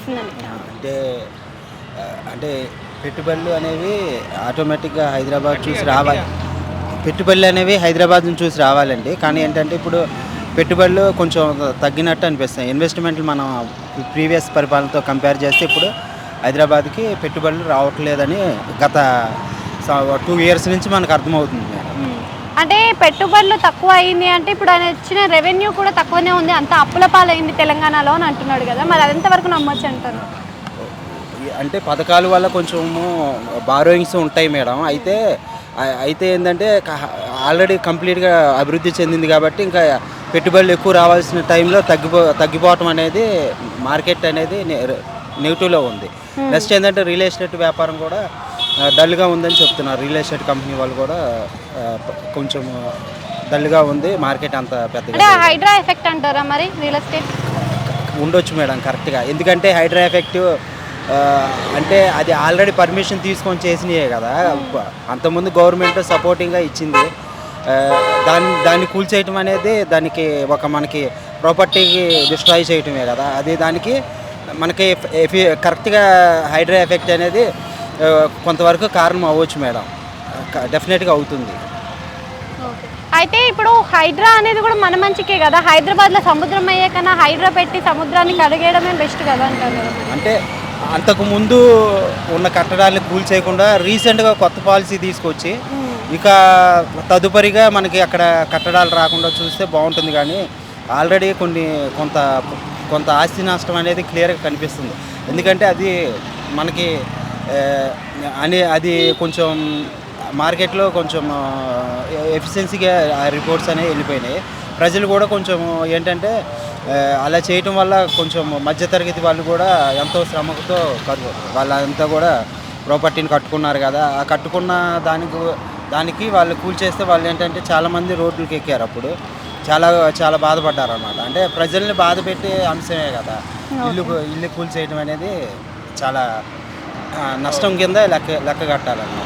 చేసిందని? అంటే అంటే పెట్టుబడులు అనేవి ఆటోమేటిక్గా హైదరాబాద్ చూసి రావాలి. పెట్టుబడులు అనేవి హైదరాబాద్ నుంచి చూసి రావాలండి. కానీ ఏంటంటే ఇప్పుడు పెట్టుబడులు కొంచెం తగ్గినట్టు అనిపిస్తాయి. ఇన్వెస్ట్మెంట్లు మనం ప్రీవియస్ పరిపాలనతో కంపేర్ చేస్తే ఇప్పుడు హైదరాబాద్కి పెట్టుబడులు రావట్లేదని గత 2 ఇయర్స్ నుంచి మనకు అర్థమవుతుంది మేడం. అంటే పెట్టుబడులు తక్కువ అయింది అంటే ఇప్పుడు ఆయన వచ్చిన రెవెన్యూ కూడా తక్కువనే ఉంది, అంత అప్పుల పాలైంది తెలంగాణలో అని అంటున్నాడు కదా, మరి అదెంతవరకు నమ్మొచ్చు అంటారు? అంటే పథకాల వల్ల కొంచెము బారోయింగ్స్ ఉంటాయి మేడం. అయితే ఏంటంటే ఆల్రెడీ కంప్లీట్గా అభివృద్ధి చెందింది కాబట్టి ఇంకా పెట్టుబడులు ఎక్కువ రావాల్సిన టైంలో తగ్గిపోవటం అనేది మార్కెట్ అనేది నెగిటివ్లో ఉంది. నెక్స్ట్ ఏంటంటే రియల్ ఎస్టేట్ వ్యాపారం కూడా డల్గా ఉందని చెప్తున్నారు. రియల్ ఎస్టేట్ కంపెనీ వాళ్ళు కూడా కొంచెం డల్గా ఉంది, మార్కెట్ అంత పెద్దగా హైడ్రా ఎఫెక్ట్ అంటారా మరి రియల్ ఎస్టేట్? ఉండొచ్చు మేడం కరెక్ట్గా. ఎందుకంటే హైడ్రా ఎఫెక్ట్ అంటే అది ఆల్రెడీ పర్మిషన్ తీసుకొని చేసినాయే కదా. అంతకుముందు గవర్నమెంట్ సపోర్టింగ్గా ఇచ్చింది. దాన్ని కూల్చేయటం అనేది దానికి మనకి ప్రాపర్టీకి డిస్ట్రాయ్ చేయటమే కదా. అది దానికి మనకి కరెక్ట్గా హైడ్రా ఎఫెక్ట్ అనేది కొంతవరకు కారణం అవ్వచ్చు మేడం, డెఫినెట్గా అవుతుంది. అయితే ఇప్పుడు హైడ్రా అనేది కూడా మన మంచికే కదా, హైదరాబాద్లో సముద్రం అయ్యే కన్నా హైడ్రా పెట్టి సముద్రాన్ని కడిగేయడమే బెస్ట్ కదా అంటారు. అంటే అంతకుముందు ఉన్న కట్టడాలను కూల్చేయకుండా రీసెంట్గా కొత్త పాలసీ తీసుకొచ్చి ఇక తదుపరిగా మనకి అక్కడ కట్టడాలు రాకుండా చూస్తే బాగుంటుంది. కానీ ఆల్రెడీ కొంత ఆస్తి నష్టం అనేది క్లియర్గా కనిపిస్తుంది. ఎందుకంటే అది మనకి అది కొంచెం మార్కెట్లో కొంచెం ఎఫిషియన్సీగా రిపోర్ట్స్ అనేవి వెళ్ళిపోయినాయి. ప్రజలు కూడా కొంచెం ఏంటంటే అలా చేయటం వల్ల కొంచెం మధ్యతరగతి వాళ్ళు కూడా ఎంతో శ్రమతో వాళ్ళంతా కూడా ప్రాపర్టీని కట్టుకున్నారు కదా. ఆ కట్టుకున్న దానికి వాళ్ళు కూల్చేస్తే వాళ్ళు ఏంటంటే చాలామంది రోడ్లకి ఎక్కారు. అప్పుడు చాలా బాధపడ్డారు అన్నమాట. అంటే ప్రజల్ని బాధ పెట్టే అంశమే కదా ఇల్లు కూల్చేయడం అనేది. చాలా నష్టం కింద లెక్క కట్టాలన్నమాట.